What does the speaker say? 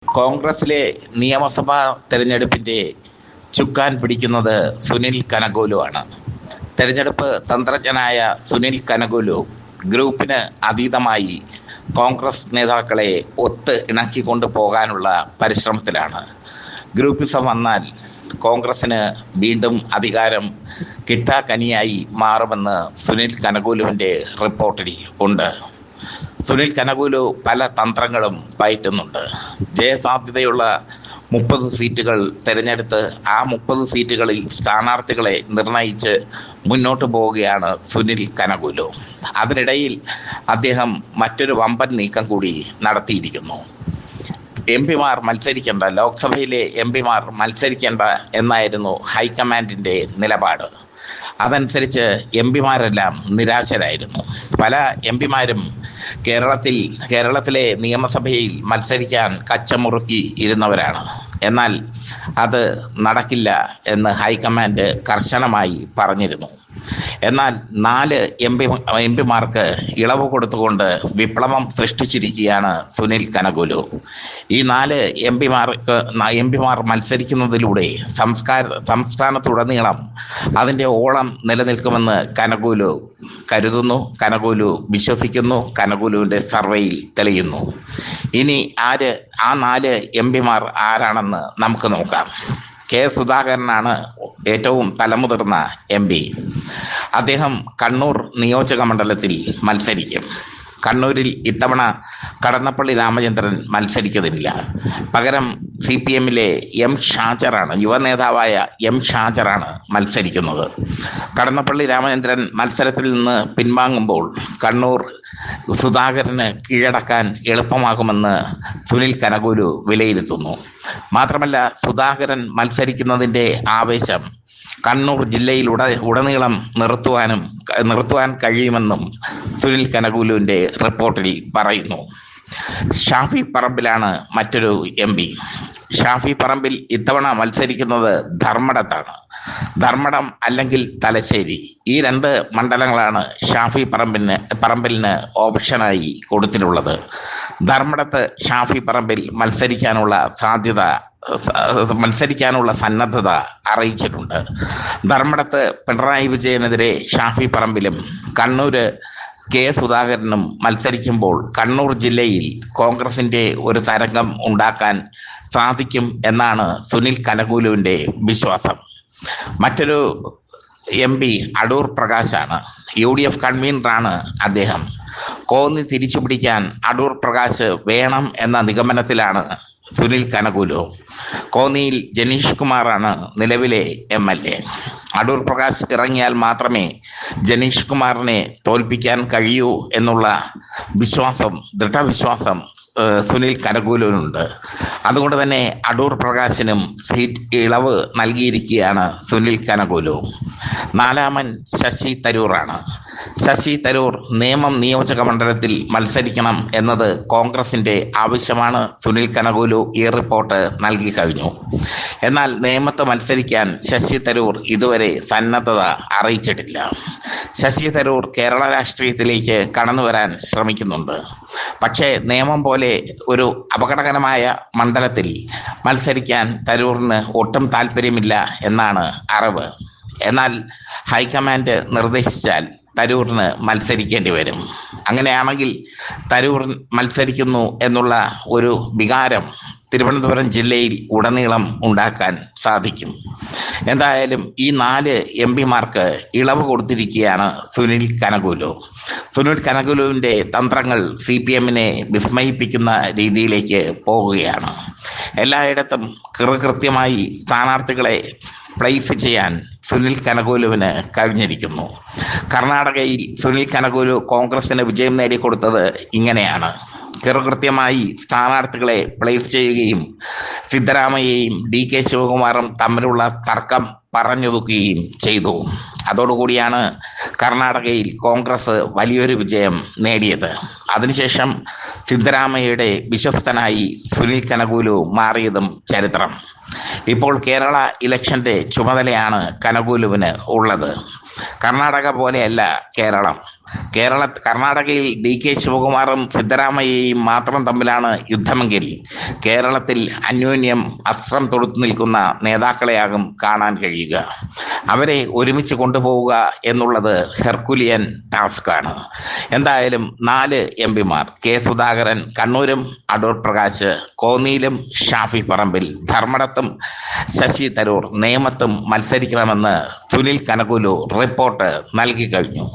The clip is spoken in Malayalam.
കോൺഗ്രസിലെ നിയമസഭാ തെരഞ്ഞെടുപ്പിന്റെ ചുക്കാൻ പിടിക്കുന്നത് സുനിൽ കനകോലു ആണ്. തെരഞ്ഞെടുപ്പ് തന്ത്രജ്ഞനായ സുനിൽ കനകോലു ഗ്രൂപ്പിന് അതീതമായി കോൺഗ്രസ് നേതാക്കളെ ഒത്ത് ഇണക്കിക്കൊണ്ടു പോകാനുള്ള പരിശ്രമത്തിലാണ്. ഗ്രൂപ്പിസം വന്നാൽ കോൺഗ്രസിന് വീണ്ടും അധികാരം കിട്ടാക്കനിയായി മാറുമെന്ന് സുനിൽ കനകോലുവിൻ്റെ റിപ്പോർട്ടിൽ ഉണ്ട്. സുനിൽ കനകോലു പല തന്ത്രങ്ങളും പയറ്റുന്നുണ്ട്. ജയസാധ്യതയുള്ള 30 സീറ്റുകൾ തിരഞ്ഞെടുത്ത് ആ 30 സീറ്റുകളിൽ സ്ഥാനാർത്ഥികളെ നിർണയിച്ച് മുന്നോട്ട് പോവുകയാണ് സുനിൽ കനകോലു. അതിനിടയിൽ അദ്ദേഹം മറ്റൊരു വമ്പൻ നീക്കം കൂടി നടത്തിയിരിക്കുന്നു. എംപിമാർ മത്സരിക്കേണ്ട, ലോക്സഭയിലെ എംപിമാർ മത്സരിക്കേണ്ട എന്നായിരുന്നു ഹൈക്കമാൻഡിൻ്റെ നിലപാട്. അതനുസരിച്ച് എംപിമാരെല്ലാം നിരാശരായിരുന്നു. പല എംപിമാരും കേരളത്തിലെ നിയമസഭയിൽ മത്സരിക്കാൻ കച്ചമുറുക്കി ഇരുന്നവരാണ്. എന്നാൽ അത് നടക്കില്ല എന്ന് ഹൈക്കമാൻഡ് കർശനമായി പറഞ്ഞിരുന്നു. എന്നാൽ 4 എംപിമാർക്ക് ഇളവ് കൊടുത്തുകൊണ്ട് വിപ്ലവം സൃഷ്ടിച്ചിരിക്കുകയാണ് സുനിൽ കനകോലു. ഈ 4 എംപിമാർ മത്സരിക്കുന്നതിലൂടെ സംസ്ഥാനത്തുടനീളം അതിൻ്റെ ഓളം നിലനിൽക്കുമെന്ന് കനകോലു കരുതുന്നു, കനകോലു വിശ്വസിക്കുന്നു, കനകോലുവിൻ്റെ സർവേയിൽ തെളിയുന്നു. ഇനി ആ 4 എംപിമാർ ആരാണെന്ന് നമുക്ക് നോക്കാം. കെ സുധാകരനാണ് ഏറ്റവും തലമുതിർന്ന MP. അദ്ദേഹം കണ്ണൂർ നിയോജക മണ്ഡലത്തിൽ മത്സരിക്കും. കണ്ണൂരിൽ ഇത്തവണ കടന്നപ്പള്ളി രാമചന്ദ്രൻ മത്സരിക്കുന്നില്ല. പകരം CPMലെ ഷാജറാണ്, യുവനേതാവായ ഷാജറാണ് മത്സരിക്കുന്നത്. കടന്നപ്പള്ളി രാമചന്ദ്രൻ മത്സരത്തിൽ നിന്ന് പിൻവാങ്ങുമ്പോൾ കണ്ണൂർ സുധാകരന് കീഴടക്കാൻ എളുപ്പമാകുമെന്ന് സുനിൽ കനകോലു വിലയിരുത്തുന്നു. മാത്രമല്ല, സുധാകരൻ മത്സരിക്കുന്നതിൻ്റെ ആവേശം കണ്ണൂർ ജില്ലയിൽ ഉടനീളം നിർത്തുവാൻ കഴിയുമെന്നും സുനിൽ കനകോലുവിൻ്റെ റിപ്പോർട്ടിൽ പറയുന്നു. ഷാഫി പറമ്പിലാണ് മറ്റൊരു MP. ഷാഫി പറമ്പിൽ ഇത്തവണ മത്സരിക്കുന്നത് ധർമ്മടം അല്ലെങ്കിൽ തലശ്ശേരി. ഈ 2 മണ്ഡലങ്ങളാണ് ഷാഫി പറമ്പിലിന് ഓപ്ഷനായി കൊടുത്തിട്ടുള്ളത്. ധർമ്മടത്ത് ഷാഫി പറമ്പിൽ മത്സരിക്കാനുള്ള സന്നദ്ധത അറിയിച്ചിട്ടുണ്ട്. ധർമ്മടത്ത് പിണറായി വിജയനെതിരെ ഷാഫി പറമ്പിലും കണ്ണൂര് കെ സുധാകരനും മത്സരിക്കുമ്പോൾ കണ്ണൂർ ജില്ലയിൽ കോൺഗ്രസിൻ്റെ ഒരു തരംഗം ഉണ്ടാക്കാൻ സാധിക്കും എന്നാണ് സുനിൽ കനകോലുവിൻ്റെ വിശ്വാസം. മറ്റൊരു MP അടൂർ പ്രകാശാണ്. UDF കൺവീനറാണ് അദ്ദേഹം. കോന്നി തിരിച്ചുപിടിക്കാൻ അടൂർ പ്രകാശ് വേണം എന്ന നിഗമനത്തിലാണ് സുനിൽ കനകോലു. കോന്നിയിൽ ജനീഷ് കുമാറാണ് നിലവിലെ MLA. അടൂർ പ്രകാശ് ഇറങ്ങിയാൽ മാത്രമേ ജനീഷ് കുമാറിനെ തോൽപ്പിക്കാൻ കഴിയൂ എന്നുള്ള ദൃഢവിശ്വാസം സുനിൽ കനകോലുവിനുണ്ട്. അതുകൊണ്ട് തന്നെ അടൂർ പ്രകാശിനും സീറ്റ് ഇളവ് നൽകിയിരിക്കുകയാണ് സുനിൽ കനകോലു. 4ാമൻ ശശി തരൂറാണ്. ശശി തരൂർ നേമം നിയോജക മണ്ഡലത്തിൽ മത്സരിക്കണം എന്നത് കോൺഗ്രസിൻ്റെ ആവശ്യമാണ്. സുനിൽ കനകോലു ഈ റിപ്പോർട്ട് നൽകി കഴിഞ്ഞു. എന്നാൽ നേമത്ത് മത്സരിക്കാൻ ശശി തരൂർ ഇതുവരെ സന്നദ്ധത അറിയിച്ചിട്ടില്ല. ശശി തരൂർ കേരള രാഷ്ട്രീയത്തിലേക്ക് കടന്നു വരാൻ ശ്രമിക്കുന്നുണ്ട്. പക്ഷേ നേമം പോലെ ഒരു അപകടകരമായ മണ്ഡലത്തിൽ മത്സരിക്കാൻ തരൂറിന് ഒട്ടും താല്പര്യമില്ല എന്നാണ് അറിവ്. എന്നാൽ ഹൈക്കമാൻഡ് നിർദ്ദേശിച്ചാൽ തരൂറിന് മത്സരിക്കേണ്ടി വരും. അങ്ങനെയാണെങ്കിൽ തരൂർ മത്സരിക്കുന്നു എന്നുള്ള ഒരു വികാരം തിരുവനന്തപുരം ജില്ലയിൽ ഉടനീളം ഉണ്ടാക്കാൻ സാധിക്കും. എന്തായാലും ഈ 4 MPമാർക്ക് ഇളവ് കൊടുത്തിരിക്കുകയാണ് സുനിൽ കനകോലു. സുനിൽ കനകോലുവിൻ്റെ തന്ത്രങ്ങൾ CPMനെ വിസ്മയിപ്പിക്കുന്ന രീതിയിലേക്ക് പോവുകയാണ്. എല്ലായിടത്തും കൃത്യമായി സ്ഥാനാർത്ഥികളെ പ്ലേസ് ചെയ്യാൻ സുനിൽ കനകോലുവിന് കഴിഞ്ഞിരിക്കുന്നു. കർണാടകയിൽ സുനിൽ കനകോലു കോൺഗ്രസിന് വിജയം നേടിക്കൊടുത്തത് ഇങ്ങനെയാണ്. കൃത്യമായി സ്ഥാനാർത്ഥികളെ പ്ലേസ് ചെയ്യുകയും സിദ്ധരാമയ്യയും DK ശിവകുമാറും തമ്മിലുള്ള തർക്കം പറഞ്ഞൊതുക്കുകയും ചെയ്തു. അതോടുകൂടിയാണ് കർണാടകയിൽ കോൺഗ്രസ് വലിയൊരു വിജയം നേടിയത്. അതിനുശേഷം സിദ്ധരാമയ്യയുടെ വിശ്വസ്തനായി സുനിൽ കനകോലു മാറിയതും ചരിത്രം. ഇപ്പോൾ കേരള ഇലക്ഷൻ്റെ ചുമതലയാണ് കനകോലുവിന് ഉള്ളത്. കർണാടക പോലെയല്ല കേരളം. കർണാടകയിൽ DK ശിവകുമാറും സിദ്ധരാമയ്യയും മാത്രം തമ്മിലാണ് യുദ്ധമെങ്കിൽ കേരളത്തിൽ അന്യോന്യം അസ്ത്രം തൊടുത്തു നിൽക്കുന്ന നേതാക്കളെയാകും കാണാൻ കഴിയുക. അവരെ ഒരുമിച്ച് കൊണ്ടുപോവുക എന്നുള്ളത് ഹെർക്കുലിയൻ ടാസ്ക്കാണ്. എന്തായാലും 4 MP-മാർ കെ സുധാകരൻ കണ്ണൂരും, അടൂർ പ്രകാശ് കോന്നിയിലും, ഷാഫി പറമ്പിൽ ധർമ്മടത്തും, ശശി തരൂർ നേമത്തും മത്സരിക്കണമെന്ന് സുനിൽ കനകുലു റിപ്പോർട്ട് നൽകി കഴിഞ്ഞു.